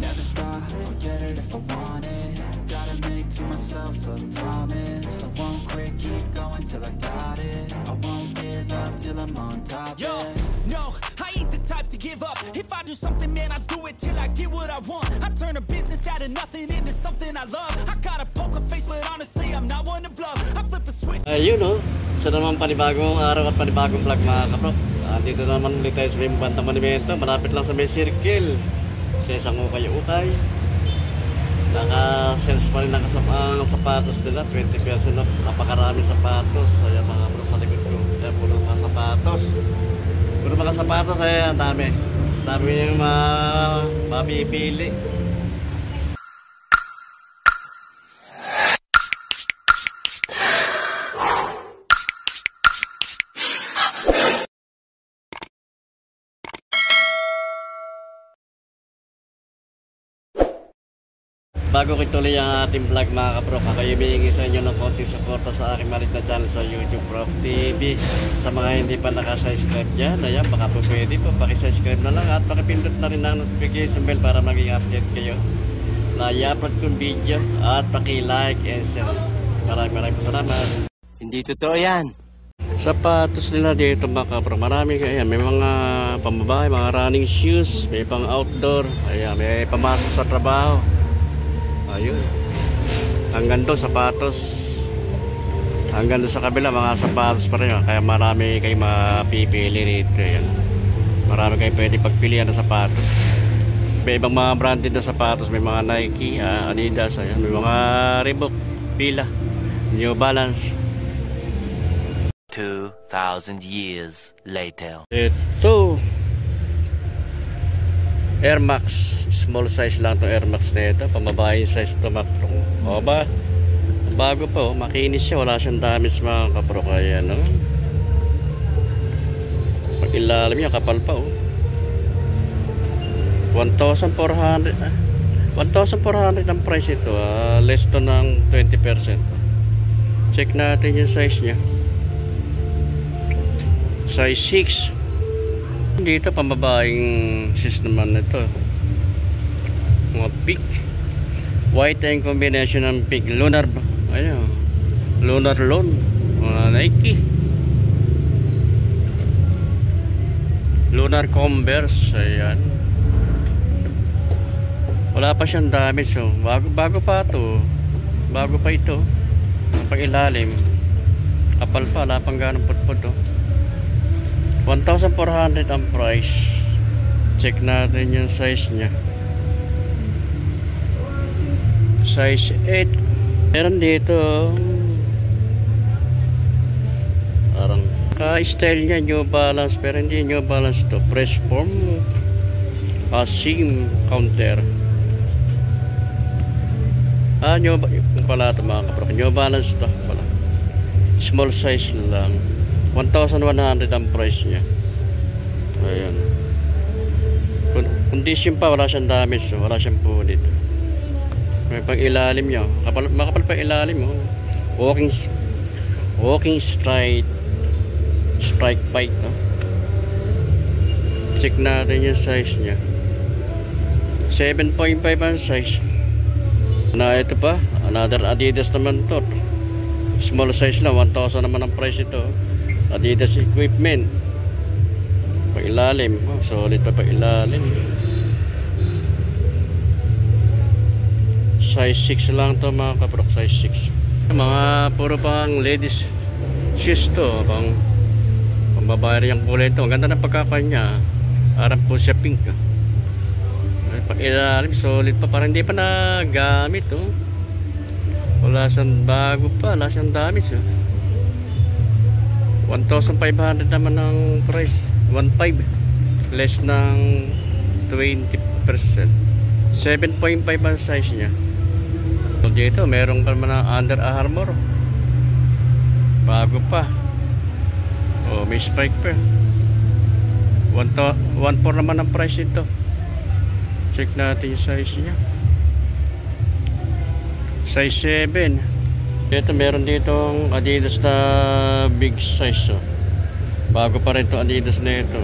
Never stop, I'll get it if I want it. Gotta make to myself a promise. I won't quit, keep going till I got it. I won't give up till I'm on top. Yo, no, I ain't the type to give up. If I do something, man, I do it till I get what I want. I turn a business out of nothing into something I love. I got a poker face, but honestly, I'm not one to bluff. I flip a switch. Ayun no, sa naman panibagong araw at panibagong vlog mga kapro. Dito naman ulit tayo sa may Bantang Monumento. Malapit lang sa may circle. Sa isang ukay-ukay. Naka-sales pa rin ang sapatos nila. 20% off. Napakarami sapatos. Ayan mga kapro sa likod ko. Ayan puro mga sapatos. Puro mga sapatos. Ayan, dami. Dami yung mapipili. Bago ko ituloy ang ating vlog mga kapro, kayo humihingi sa inyo ng konting suporta sa aking maliit na channel sa YouTube Prof TV. Sa mga hindi pa nakasubscribe dyan, ayan, baka po pwede po, pakisubscribe na lang at pakipindot na rin ang notification bell para maging update kayo na i-upload kong video at paki-like and share. Maraming po salamat. Hindi totoo yan. Sapatos nila dito mga kapro, marami kaya may mga pambabae, mga running shoes, may pang outdoor, ayan, may pamasok sa trabaho. Ayun. Hanggang doon sapatos. Hanggang doon sa kabila mga sapatos pa rin. Kaya marami kayo mapipili rito. Ayan. Marami kayo pwede pagpilian ng sapatos. May ibang mga branded na sapatos. May mga Nike, Adidas, ayan. May mga Reebok, Fila, New Balance. 2,000 years later. Ito Air Max, small size lang itong Air Max na ito, pamabahay size ito makro. O ba, bago pa oh, makinis siya, wala siyang damage mga kapro. Kaya no, pag ilalim niya, kapal pa oh. 1,400 ang price ito, less to ng 20%. Check natin yung size niya. Size 6. Dito pambabaing sis naman ito, mga pink white and combination ng pink lunar, ayun, lunar loan, mga Nike, lunar Converse, ayan. Wala pa siyang damage so bago pa ito, bago pa ito. Ang pag-ilalim kapal pa, wala pang ganong putput oh. 1,400 ang price. Check natin yung size nya. Size 8. Meron dito parang ka-style nya New Balance, pero hindi New Balance to. Press form, seam counter. New pala ito mga kapro. New Balance to pala. Small size lang. 1,100 ang price niya. Ayan. Condition pa, wala siyang damage, so wala siyang punit. May pang ilalim niya. Makapal pa ilalim oh. Walking strike bike oh. Check natin yung size niya. 7.5 ang size. Na ito pa, another Adidas naman to. Small size lang, 1,000 naman ang price ito. Adidas equipment. Pag-ilalim, solid pa pag-ilalim. Size 6 lang to mga kaprok, size 6. Mga puro pang ladies shoes to, pang babae yung kulay ito. Ang ganda ng pagkakanya. Parang po siya pink. Pag-ilalim, solid pa, parang hindi pa nagamit oh. Wala siyang bago pa, wala siyang damage oh. 1,500 naman ang price. 1,500 less ng 20%. 7.5 ang size nya. So dito meron pa naman ng Under Armour, bago pa. Oh, may spike pa. 1,400 naman ang price ito. Check natin yung size nya. Size 7. Ito meron ditong Adidas na big size. Oh. Bago pa rin ito Adidas na ito.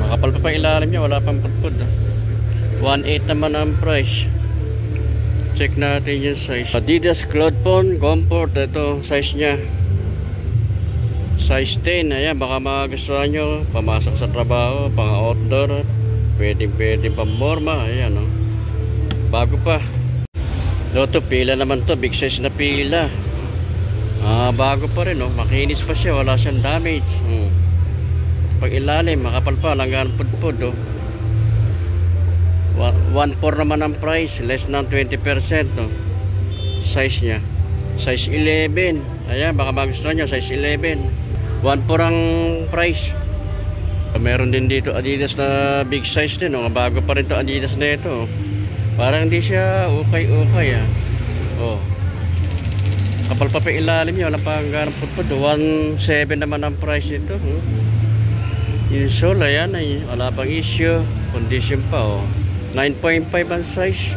Makapal pa ilalim niya, wala pang putpud. 1.8 naman ang price. Check natin yung size. Adidas Cloudphone Comfort, ito size niya. Size 10. Ayan, baka magustuhan nyo. Pamasok sa trabaho, pang outdoor. Pwedeng pamorma. Ayan, oh. Bago pa. Ito, pila naman to. Big size na pila. Bago pa rin, oh. Makinis pa siya. Wala siyang damage. Pag ilalim, makapal pa. Langgan pudpud, oh. 1.4 naman ang price. Less than 20%, oh. Size niya. Size 11. Ayan, baka magustuhan nyo. Size 11. 1.4 ang price. Meron din dito Adidas na big size din, oh. Bago pa rin to Adidas na ito, oh. Parang hindi siya ukay-ukay, oh. Kapal pa ilalim niya, walang pangganang putpud. 1.7 naman ang price nito, oh. Yung sole, ayan, ay wala pang issue. Condition pa, oh. 9.5 ang size.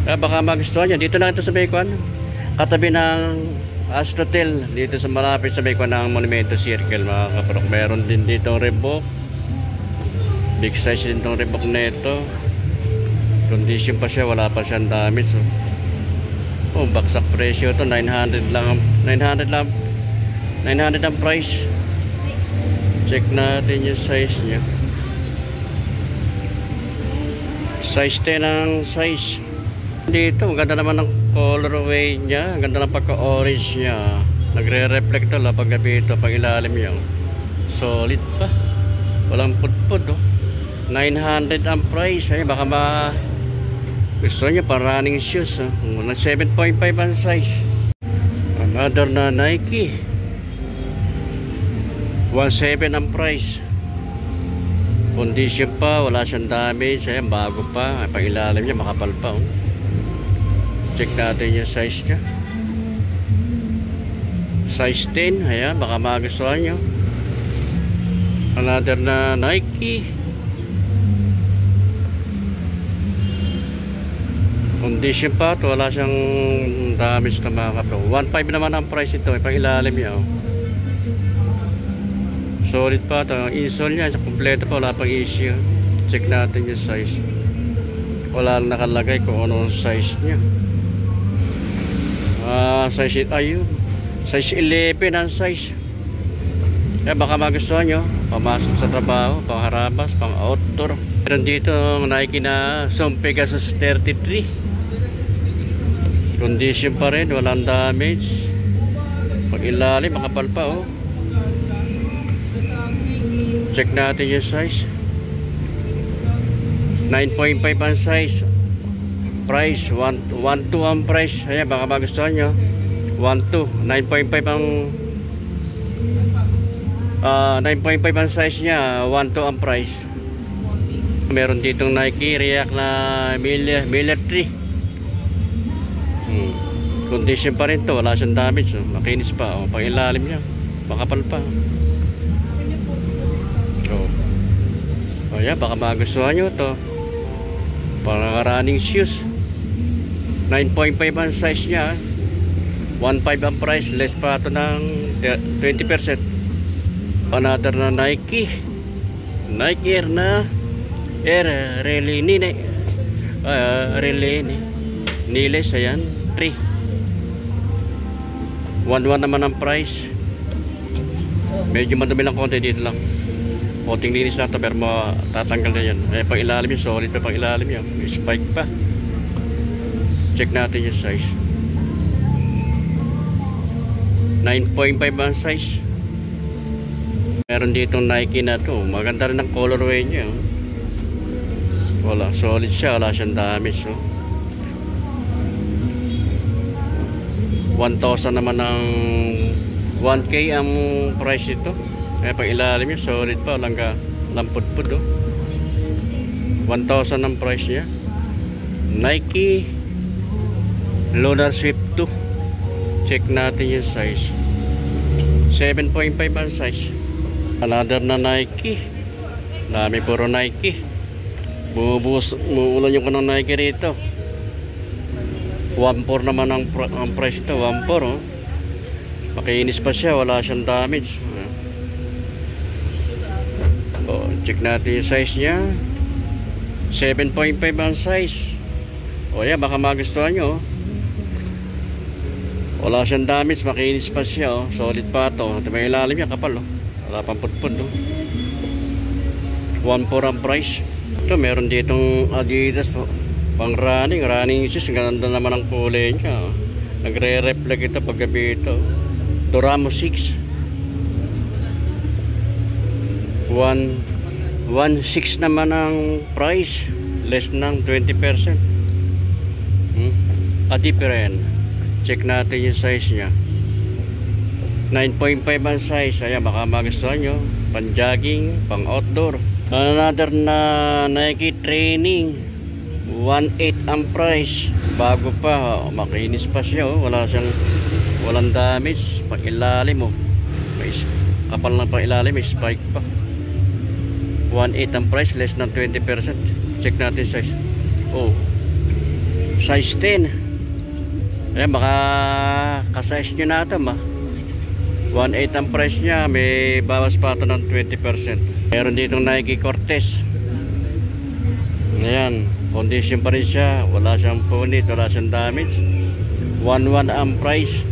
Baka magustuhan niya. Dito lang ito sa Baykuan, katabi ng Astrotel, dito sa malapit sa Baykuan ng Monumento Circle, mga kaprok. Meron din dito Reebok. Big size din itong Reebok na ito. Condition pa siya, wala pa siyang damage, oh. Oh, baksak presyo ito, 900 lang. 900 ang price. Check natin yung size niya. Size 10 ang size. Dito, ang ganda naman ng colorway niya. Ang ganda ng pagka-orange niya. Nagre-reflect ito pag gabi ito, pag ilalim niya. Solid pa. Walang pudpud, oh. 900 ang price. Ay, baka gusto niya pa running shoes, oh. 7.5 ang size. Another na Nike. 1.7 ang price. Condition pa, wala siyang damage. Ayan, bago pa. Pag ilalim niya, makapal pa, oh. Check natin yung size niya. Size 10. Ayan, baka magustuhan nyo. Another na Nike. Condition pa, wala siyang damage na mga kapro. 1.5 naman ang price ito. Pag ilalim niya, oh. Solid pa ito. Insole niya, kompleto pa, wala pang issue. Check natin yung size. Wala lang nakalagay kung ano size niya. Size 8, ayun. Size 11 ang size. Baka magustuhan nyo. Pamasok sa trabaho, pang harabas, pang outdoor. Meron dito Nike na Zoom Pegasus 33. Condition pa rin, walang damage. Pag ilalim, makapal pa, oh. Check natin yung size. 9.5 ang size. Price 1.2 ang price. Ayan, baka magustuhan nyo. 1.2. 9.5 ang 9.5 ang size nya. 1.2 ang price. Meron ditong Nike React na Miller 3. Condition pa rin to, wala siyang damage, oh. Makinis pa, oh. Pang ilalim nya, makapal pa. Ayan, baka magustuhan nyo to. Para running shoes. 9.5 ang size nya. 1.5 ang price. Less pa ito ng 20%. Another na Nike. Nike Air na Air Relay Niles. Ayan, 3. 1.1 naman ang price. Medyo madumi lang konti dito lang. Konting linis na ito, pero matatanggal na yan. Pang ilalim yun, solid pa pang ilalim yun. May spike pa. Check natin yung size. 9.5 ang size. Meron ditong Nike na to. Maganda rin ang colorway niya. Wala, solid siya. Wala siyang damage. 1,000 naman ang 1K ang price ito. Kaya pag ilalim niya, solid pa, walang pudpud, oh. 1,000 ang price niya. Nike Lunar Swift 2. Check natin yung size. 7.5 ang size. Another na Nike. Dami puro Nike. Muulan yung kanong Nike rito. 1.4 naman ang price ito. 1.4 oh. Makinis pa siya, wala siyang damage. Oh, check natin yung size niya. 7.5 ang size. O yan, baka magustuhan nyo. Wala siyang damage, makinis pa siya. Solid pa ito. Ito may ilalim niya, kapal. Wala pang putput. 1.4 ang price. Ito, meron ditong Adidas po. Pang running shoes. Ganda naman ang kulay niya. Nagre-reflect ito paggabi ito. Doramo 6. 1.6 naman ang price. Less ng 20%. Different. Check natin yung size nya. 9.5 ang size. Ayan, baka magustuhan nyo. Pang jogging, pang outdoor. Another na Nike training. 1.8 ang price. Bago pa, makinis pa siya. Walang damage. Pang ilalim may kapal na pang ilalim, may spike pa. 1.8 ang price, less than 20%. Check natin size. Size 10. Ayan, baka ka-size nyo na ito 1.8 ang price nya. May bawas pa ito ng 20%. Meron ditong Nike Cortez. Ayan, condition pa rin siya. Wala siyang punit, wala siyang damage. 1.1 ang price.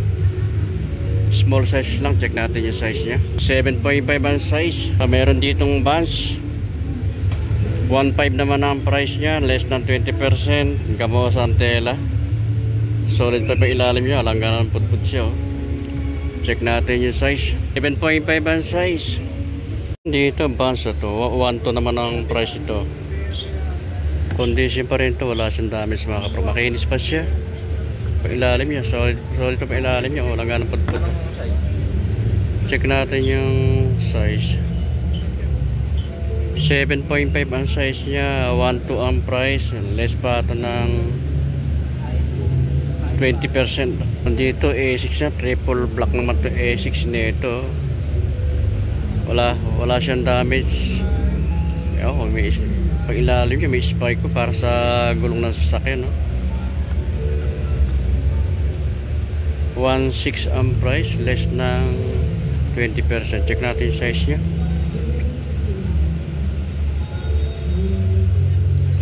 Small size lang. Check natin yung size nya. 7.5 ang size. Meron ditong Vans. 1.5 naman ang price nya. Less than 20%. Gamos ang tela. Solid pa ilalim niya, langganan putput siya. Check natin yung size. 7.5 ang size. Dito Vans ito. 1.2 naman ang price ito. Condition pa rin ito, wala siyang damage mga kapro. Makinis pa siya. Pa ilalim niya, solid pa ilalim niya, langganan putput. Check natin yung size. 7.5 ang size niya. 1.2 ang price. Less pa ito ng 20%. Dito A6 na, triple black naman to A6 nito. Wala siyang damage. May pag ilalim niya, may spike ko para sa gulong ng sasakyan. 1.6 ang price, less ng 20%. Check natin yung size niya.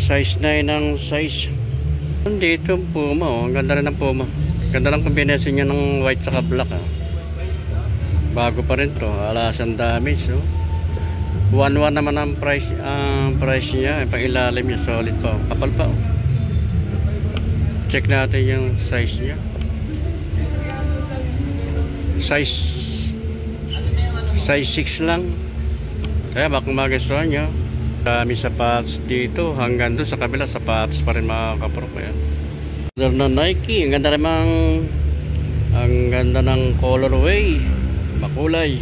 Size 9 ang size. Dito Puma, ang ganda rin ng Puma. Ganda ng combination niya ng white saka black. Bago pa rin to, wala siyang damage. 1.1 naman ang price niya. Pang ilalim niya, solid pa. Kapal pa. Check natin yung size niya. Size 6 lang. Kaya baka magustuhan niyo. Dami sapatos dito, hanggang doon sa kabila sapatos pa rin mga kaprop. Ayan, na Nike, ang ganda ng colorway, makulay,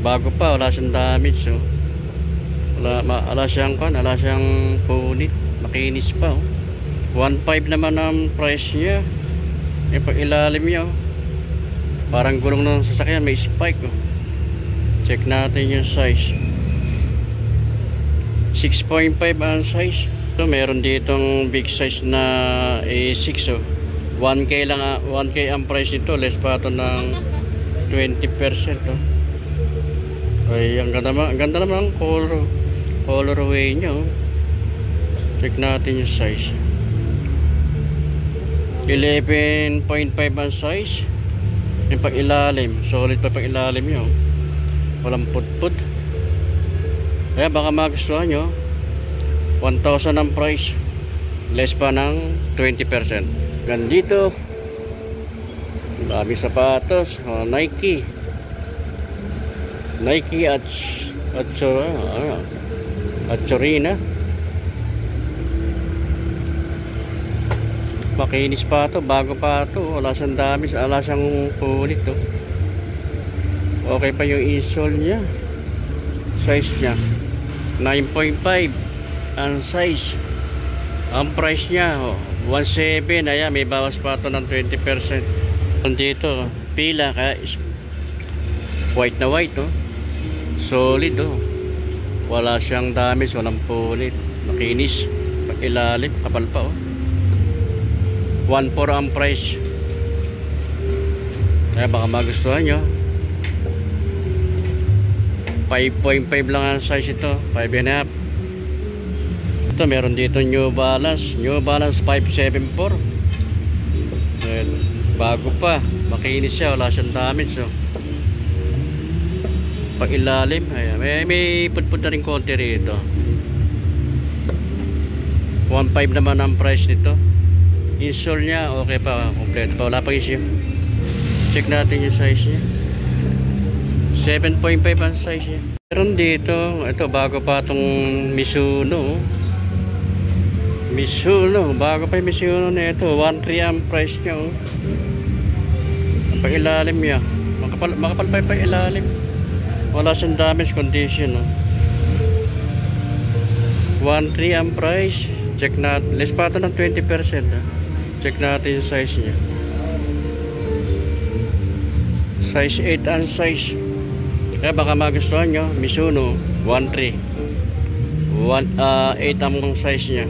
bago pa, wala siyang damage. Wala siyang punit, makinis pa. 1.5 naman ang price niya. Yung pag ilalim niya, parang gulong ng sasakyan, may spike. Check natin yung size. 6.5 ang size. So, meron ditong big size na A6. 1K lang, 1K ang price nito, less pa ito ng 20%. Ay, ang ganda naman ang colorway niya. Check natin yung size. 11.5 ang size. Yung pang ilalim, solid pa pang ilalim niya. Walang putput. Kaya baka magustuhan nyo. 1,000 ang price, less pa ng 20%. Gandito dami sapatos. Nike at Chorina. Makinis pa ito, bago pa ito. Wala siyang damage, wala siyang punit. Okay pa yung insole nya. Size nya 9.5 ang size. Ang price nya 1.7. Ayan, may bawas pa ito ng 20%. Dito pila, kaya white na white. Solid. Wala siyang damage, walang punit, makinis. Ilalim, kapal pa. 1.4 ang price. Kaya baka magustuhan nyo. 5.5 lang ang size ito, 5.5. Ito meron dito New Balance 574. Bago pa, makinis siya, wala siyang damage. So pag ilalim, ayan, may pudpud na rin konti rito. 1.5 naman ang price nito. Insole nya okay pa, complete pa, wala pang issue. Check natin yung size nya. 7.5 ang size nya. Meron dito, ito bago pa itong Mizuno. Bago pa yung Mizuno na ito. 1.3 ang price nya. Pag ilalim nya, makapal pa yung ilalim. Wala siyang damage condition. 1.3 ang price. Check natin, less pa ito ng 20%. Check natin yung size nya. Size 8 ang size. Kaya baka magustuhan nyo, Mizuno 1.3 8 ang size nya.